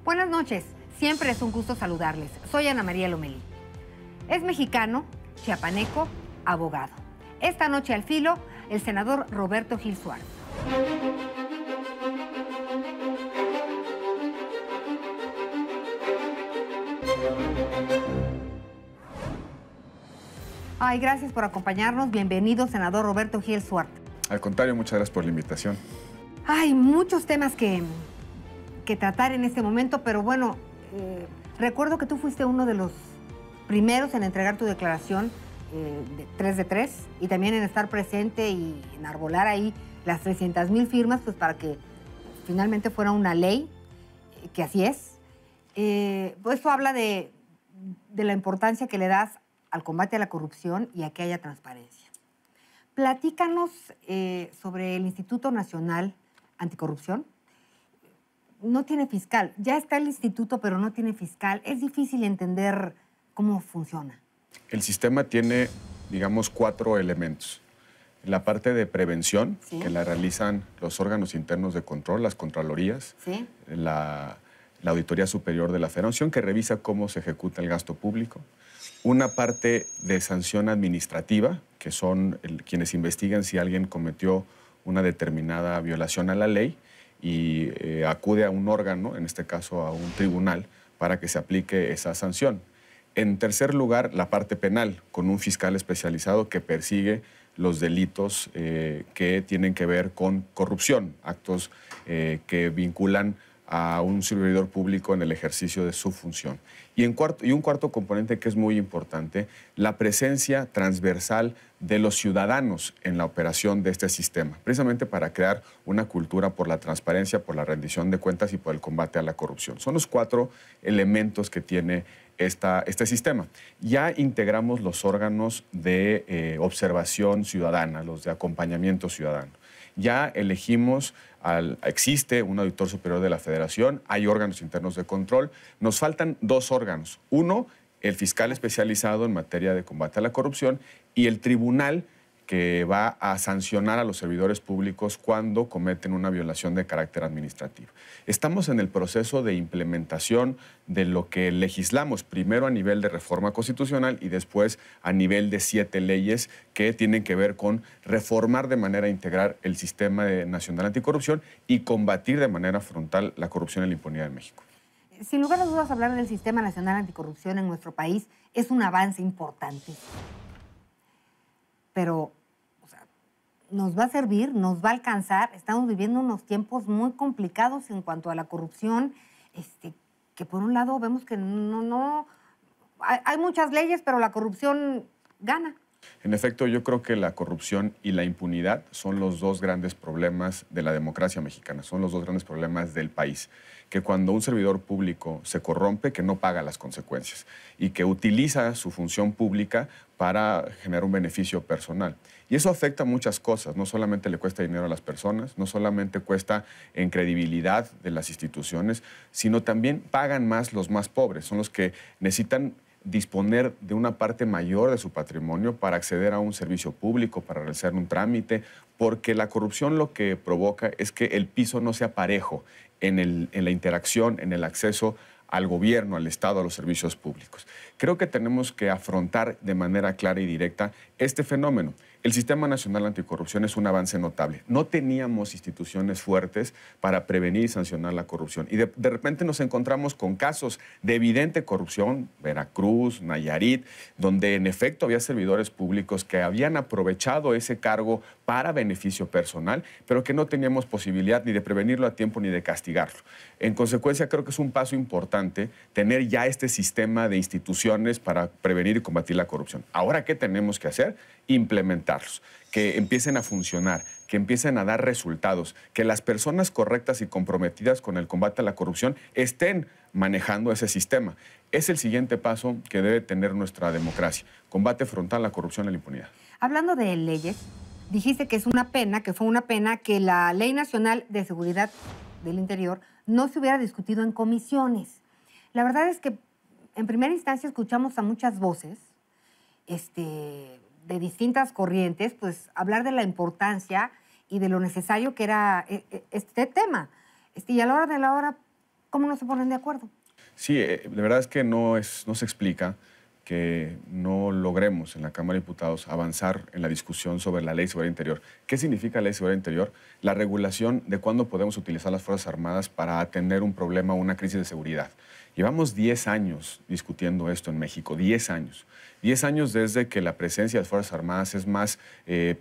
Buenas noches, siempre es un gusto saludarles. Soy Ana María Lomelí. Es mexicano, chiapaneco, abogado. Esta noche al filo, el senador Roberto Gil Suárez. Ay, gracias por acompañarnos. Bienvenido, senador Roberto Gil Suárez. Al contrario, muchas gracias por la invitación. Hay muchos temas que tratar en este momento, pero bueno, recuerdo que tú fuiste uno de los primeros en entregar tu declaración de 3 de 3 y también en estar presente y enarbolar ahí las 300,000 firmas, pues para que finalmente fuera una ley, que así es. Pues esto habla de la importancia que le das al combate a la corrupción y a que haya transparencia. Platícanos sobre el Instituto Nacional Anticorrupción. No tiene fiscal. Ya está el instituto, pero no tiene fiscal. Es difícil entender cómo funciona. El sistema tiene, digamos, 4 elementos. La parte de prevención, ¿sí?, que la realizan los órganos internos de control, las contralorías, ¿sí?, la Auditoría Superior de la Federación, que revisa cómo se ejecuta el gasto público. Una parte de sanción administrativa, que son quienes investigan si alguien cometió una determinada violación a la ley y acude a un órgano, en este caso a un tribunal, para que se aplique esa sanción. En tercer lugar, la parte penal, con un fiscal especializado que persigue los delitos que tienen que ver con corrupción, actos que vinculan a un servidor público en el ejercicio de su función. Y un cuarto componente que es muy importante, la presencia transversal de los ciudadanos en la operación de este sistema, precisamente para crear una cultura por la transparencia, por la rendición de cuentas y por el combate a la corrupción. Son los 4 elementos que tiene este sistema. Ya integramos los órganos de observación ciudadana, los de acompañamiento ciudadano. Ya elegimos, existe un auditor superior de la Federación, hay órganos internos de control. Nos faltan 2 órganos. Uno, el fiscal especializado en materia de combate a la corrupción, y el tribunal que va a sancionar a los servidores públicos cuando cometen una violación de carácter administrativo. Estamos en el proceso de implementación de lo que legislamos, primero a nivel de reforma constitucional y después a nivel de 7 leyes que tienen que ver con reformar de manera integral el sistema nacional anticorrupción y combatir de manera frontal la corrupción y la impunidad en México. Sin lugar a dudas, hablar del Sistema Nacional Anticorrupción en nuestro país es un avance importante. Pero nos va a servir, nos va a alcanzar. Estamos viviendo unos tiempos muy complicados en cuanto a la corrupción, que por un lado vemos que hay muchas leyes, pero la corrupción gana. En efecto, yo creo que la corrupción y la impunidad son los 2 grandes problemas de la democracia mexicana, son los 2 grandes problemas del país. Que cuando un servidor público se corrompe, que no paga las consecuencias y que utiliza su función pública para generar un beneficio personal. Y eso afecta muchas cosas, no solamente le cuesta dinero a las personas, no solamente cuesta en credibilidad de las instituciones, sino también pagan más los más pobres, son los que necesitan disponer de una parte mayor de su patrimonio para acceder a un servicio público, para realizar un trámite, porque la corrupción lo que provoca es que el piso no sea parejo en la interacción, en el acceso al gobierno, al Estado, a los servicios públicos. Creo que tenemos que afrontar de manera clara y directa este fenómeno. El Sistema Nacional Anticorrupción es un avance notable. No teníamos instituciones fuertes para prevenir y sancionar la corrupción. Y de repente nos encontramos con casos de evidente corrupción, Veracruz, Nayarit, donde en efecto había servidores públicos que habían aprovechado ese cargo para beneficio personal, pero que no teníamos posibilidad ni de prevenirlo a tiempo ni de castigarlo. En consecuencia, creo que es un paso importante tener ya este sistema de instituciones para prevenir y combatir la corrupción. Ahora, ¿qué tenemos que hacer? Implementarlos, que empiecen a funcionar, que empiecen a dar resultados, que las personas correctas y comprometidas con el combate a la corrupción estén manejando ese sistema. Es el siguiente paso que debe tener nuestra democracia, combate frontal a la corrupción y la impunidad. Hablando de leyes, dijiste que fue una pena que la Ley Nacional de Seguridad del Interior no se hubiera discutido en comisiones. La verdad es que en primera instancia escuchamos a muchas voces, de distintas corrientes, pues hablar de la importancia y de lo necesario que era este tema. Y a la hora de la hora, ¿Cómo no se ponen de acuerdo? Sí, de verdad es que no se explica que no logremos en la Cámara de Diputados avanzar en la discusión sobre la Ley de Seguridad Interior. ¿Qué significa la Ley de Seguridad Interior? La regulación de cuándo podemos utilizar las Fuerzas Armadas para atender un problema o una crisis de seguridad. Llevamos 10 años discutiendo esto en México, 10 años. 10 años desde que la presencia de las Fuerzas Armadas es más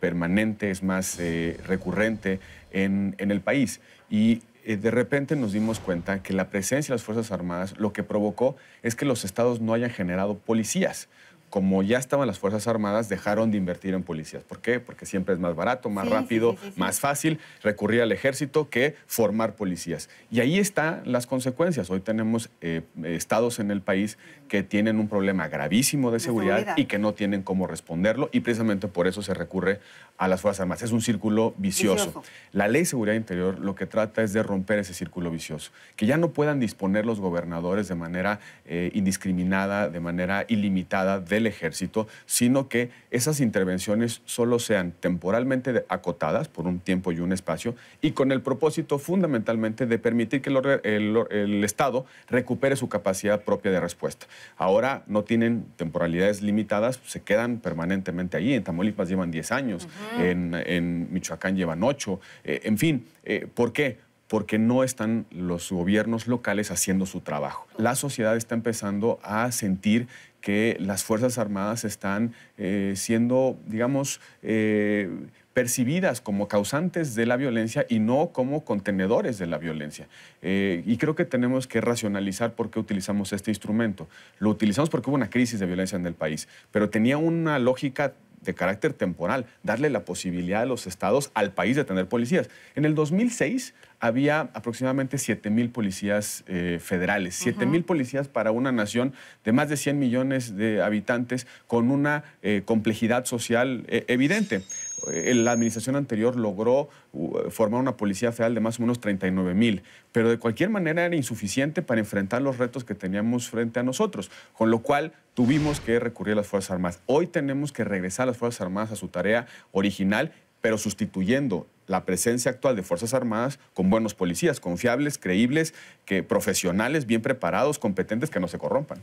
permanente, es más recurrente en el país. Y de repente nos dimos cuenta que la presencia de las Fuerzas Armadas lo que provocó es que los estados no hayan generado policías. Como ya estaban las Fuerzas Armadas, dejaron de invertir en policías. ¿Por qué? Porque siempre es más barato, más rápido, más fácil recurrir al ejército que formar policías. Y ahí están las consecuencias. Hoy tenemos estados en el país que tienen un problema gravísimo de seguridad y que no tienen cómo responderlo, y precisamente por eso se recurre a las Fuerzas Armadas. Es un círculo vicioso. La Ley de Seguridad Interior lo que trata es de romper ese círculo vicioso, que ya no puedan disponer los gobernadores de manera indiscriminada, de manera ilimitada del ejército, sino que esas intervenciones solo sean temporalmente acotadas por un tiempo y un espacio, y con el propósito fundamentalmente de permitir que el Estado recupere su capacidad propia de respuesta. Ahora no tienen temporalidades limitadas, se quedan permanentemente allí. En Tamaulipas llevan 10 años, en Michoacán llevan 8. En fin, ¿por qué? Porque no están los gobiernos locales haciendo su trabajo. La sociedad está empezando a sentir que las Fuerzas Armadas están siendo, digamos, percibidas como causantes de la violencia y no como contenedores de la violencia. Y creo que tenemos que racionalizar por qué utilizamos este instrumento. Lo utilizamos porque hubo una crisis de violencia en el país, pero tenía una lógica de carácter temporal, darle la posibilidad a los estados, al país, de tener policías. En el 2006 había aproximadamente 7,000 policías federales, 7,000 policías para una nación de más de 100 millones de habitantes con una complejidad social evidente. La administración anterior logró formar una policía federal de más o menos 39,000, pero de cualquier manera era insuficiente para enfrentar los retos que teníamos frente a nosotros, con lo cual tuvimos que recurrir a las Fuerzas Armadas. Hoy tenemos que regresar a las Fuerzas Armadas a su tarea original, pero sustituyendo la presencia actual de Fuerzas Armadas con buenos policías, confiables, creíbles, profesionales, bien preparados, competentes, que no se corrompan.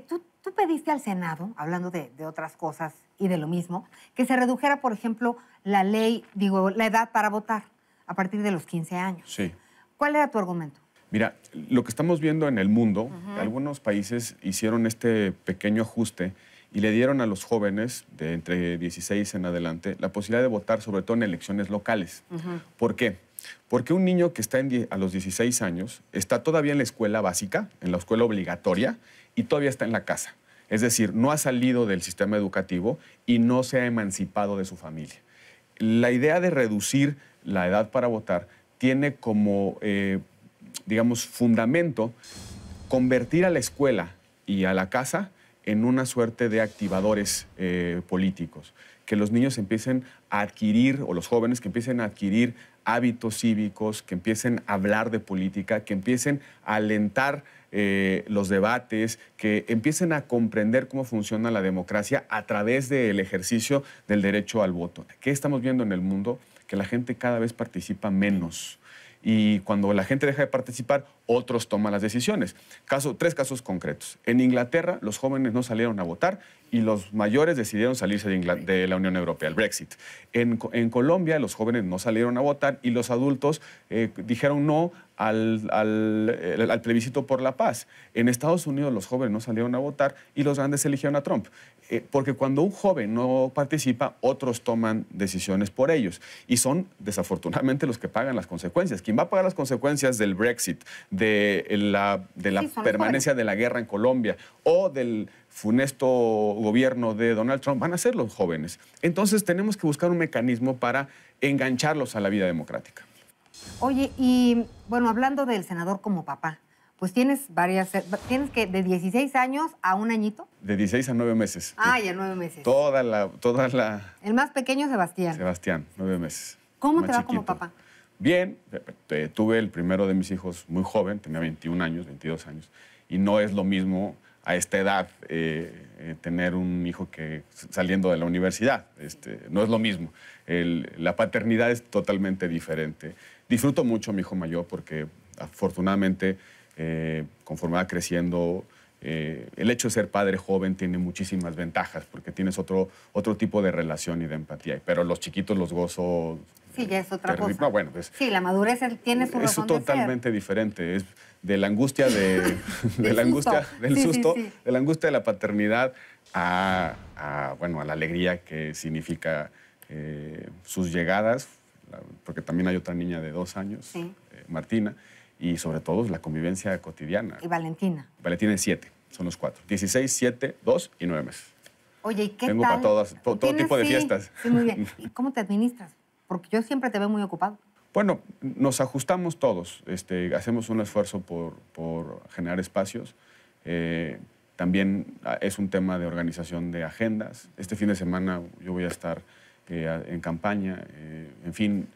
Tú pediste al Senado, hablando de otras cosas y de lo mismo, que se redujera, por ejemplo, la edad para votar a partir de los 15 años. Sí. ¿Cuál era tu argumento? Mira, lo que estamos viendo en el mundo, algunos países hicieron este pequeño ajuste y le dieron a los jóvenes de entre 16 en adelante la posibilidad de votar, sobre todo en elecciones locales. ¿Por qué? Porque un niño que está a los 16 años está todavía en la escuela básica, en la escuela obligatoria, y todavía está en la casa. Es decir, no ha salido del sistema educativo y no se ha emancipado de su familia. La idea de reducir la edad para votar tiene como, digamos, fundamento convertir a la escuela y a la casa en una suerte de activadores políticos. Que los niños empiecen a adquirir, o los jóvenes que empiecen a adquirir hábitos cívicos, que empiecen a hablar de política, que empiecen a alentar los debates, que empiecen a comprender cómo funciona la democracia a través del ejercicio del derecho al voto. ¿Qué estamos viendo en el mundo? Que la gente cada vez participa menos. Y cuando la gente deja de participar, otros toman las decisiones. Tres casos concretos. En Inglaterra, los jóvenes no salieron a votar y los mayores decidieron salirse de la Unión Europea, el Brexit. En Colombia, los jóvenes no salieron a votar y los adultos dijeron no al plebiscito por la paz. En Estados Unidos, los jóvenes no salieron a votar y los grandes eligieron a Trump. Porque cuando un joven no participa, otros toman decisiones por ellos. Y son, desafortunadamente, los que pagan las consecuencias. Quien va a pagar las consecuencias del Brexit, de la permanencia de la guerra en Colombia o del funesto gobierno de Donald Trump, van a ser los jóvenes. Entonces tenemos que buscar un mecanismo para engancharlos a la vida democrática. Oye, y bueno, hablando del senador como papá, pues tienes que de 16 años a un añito. De 16 a 9 meses. Ah, ya 9 meses. Toda la... El más pequeño, Sebastián. Sebastián, 9 meses. ¿Cómo te va como papá? Bien, tuve el primero de mis hijos muy joven, tenía 21 años, 22 años, y no es lo mismo a esta edad tener un hijo que saliendo de la universidad. No es lo mismo. La paternidad es totalmente diferente. Disfruto mucho a mi hijo mayor porque afortunadamente, conforme va creciendo, el hecho de ser padre joven tiene muchísimas ventajas porque tienes otro tipo de relación y de empatía. Pero los chiquitos los gozo. Sí, ya es otra cosa. No, bueno, pues, sí, la madurez tiene su razón de ser. Es totalmente diferente. Es de la angustia de la angustia del susto, de la angustia de la paternidad a la alegría que significa sus llegadas, porque también hay otra niña de 2 años, Martina, y sobre todo la convivencia cotidiana. ¿Y Valentina? Valentina es 7, son los 4. 16, 7, 2 y 9 meses. Oye, ¿y qué Tengo tal? para todo tipo de fiestas. Sí, muy bien. ¿Y cómo te administras? Porque yo siempre te veo muy ocupado. Bueno, nos ajustamos todos. Hacemos un esfuerzo por generar espacios. También es un tema de organización de agendas. Este fin de semana yo voy a estar en campaña, en fin.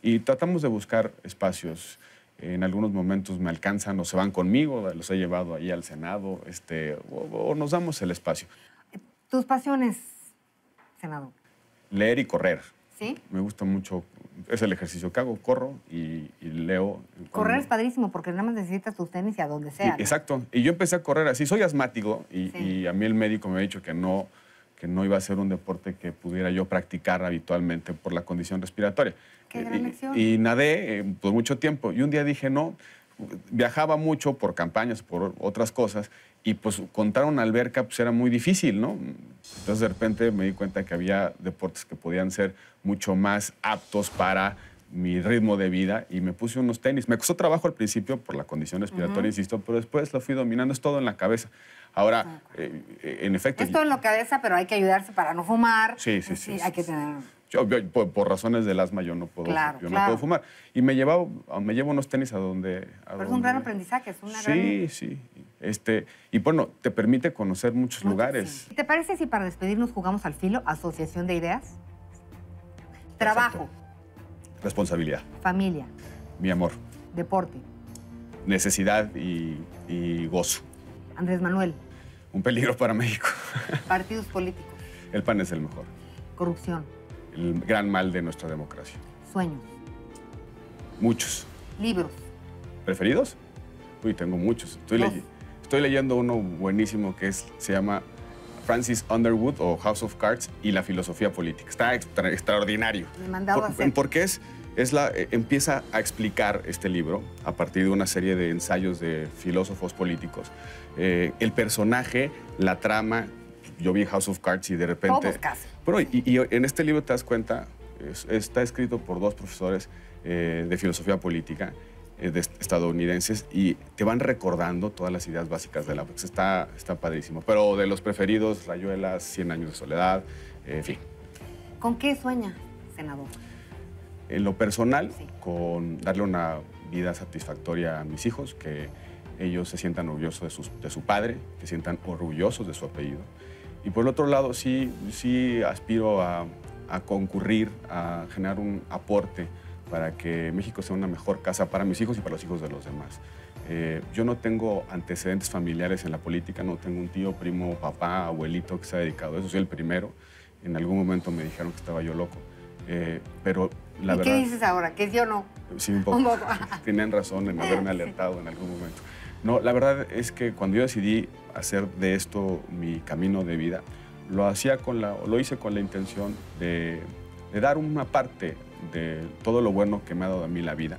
Y tratamos de buscar espacios. En algunos momentos me alcanzan o se van conmigo, los he llevado ahí al Senado, o nos damos el espacio. ¿Tus pasiones, senador? Leer y correr. ¿Sí? Me gusta mucho, es el ejercicio que hago, corro y leo. Correr es padrísimo porque nada más necesitas tus tenis y a donde sea. ¿no? Exacto. Y yo empecé a correr así. Soy asmático y a mí el médico me ha dicho que no iba a ser un deporte que pudiera yo practicar habitualmente por la condición respiratoria. Qué gran lección. Y nadé por mucho tiempo. Y un día dije, no, viajaba mucho por campañas, por otras cosas, y pues contar una alberca pues era muy difícil, ¿no? Entonces de repente me di cuenta que había deportes que podían ser mucho más aptos para mi ritmo de vida y me puse unos tenis. Me costó trabajo al principio por la condición respiratoria, insisto, pero después lo fui dominando, es todo en la cabeza. Ahora, en efecto... Es todo en la cabeza, pero hay que ayudarse para no fumar. Sí. Hay que tener... Yo, por razones del asma, yo no puedo fumar. Y me llevo unos tenis a donde... Pero es un gran aprendizaje, es una gran... Sí. Y bueno, te permite conocer muchos lugares. Sí. ¿Te parece si para despedirnos jugamos al filo? Asociación de ideas. Trabajo. Responsabilidad. Familia. Mi amor. Deporte. Necesidad y gozo. Andrés Manuel. Un peligro para México. Partidos políticos. El PAN es el mejor. Corrupción. El gran mal de nuestra democracia. Sueños. Muchos. Libros. ¿Preferidos? Uy, tengo muchos. Estoy leyendo uno buenísimo que se llama Francis Underwood o House of Cards y la filosofía política. Está extraordinario. Me he mandado a hacer. Porque empieza a explicar este libro a partir de una serie de ensayos de filósofos políticos. El personaje, la trama. Yo vi House of Cards y de repente... Todos casi. Pero, y en este libro te das cuenta, está escrito por 2 profesores de filosofía política estadounidenses y te van recordando todas las ideas básicas de la... Está padrísimo. Pero de los preferidos, Rayuela, 100 años de soledad, en fin. ¿Con qué sueña, senador? En lo personal, con darle una vida satisfactoria a mis hijos, que ellos se sientan orgullosos de su padre, que se sientan orgullosos de su apellido. Y por el otro lado, sí aspiro a concurrir, a generar un aporte para que México sea una mejor casa para mis hijos y para los hijos de los demás. Yo no tengo antecedentes familiares en la política, no tengo un tío, primo, papá, abuelito que se ha dedicado a eso, soy el primero. En algún momento me dijeron que estaba yo loco, pero la verdad... ¿Qué dices ahora? ¿Que yo no? Sí, un poco. Tienen razón en haberme alertado en algún momento. No, la verdad es que cuando yo decidí hacer de esto mi camino de vida, lo hice con la intención de dar una parte de todo lo bueno que me ha dado a mí la vida.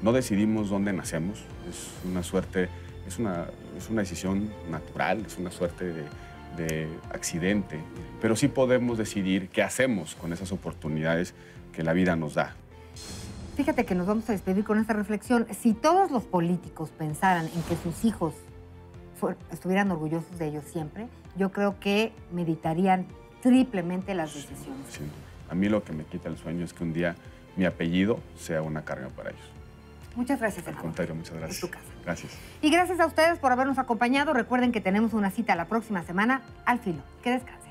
No decidimos dónde nacemos, es una suerte, es una decisión natural, es una suerte de accidente, pero sí podemos decidir qué hacemos con esas oportunidades que la vida nos da. Fíjate que nos vamos a despedir con esta reflexión. Si todos los políticos pensaran en que sus hijos estuvieran orgullosos de ellos siempre, yo creo que meditarían triplemente las decisiones. Sí. A mí lo que me quita el sueño es que un día mi apellido sea una carga para ellos. Muchas gracias, senador. Al contrario, muchas gracias. Es tu casa. Gracias. Y gracias a ustedes por habernos acompañado. Recuerden que tenemos una cita la próxima semana al filo. Que descansen.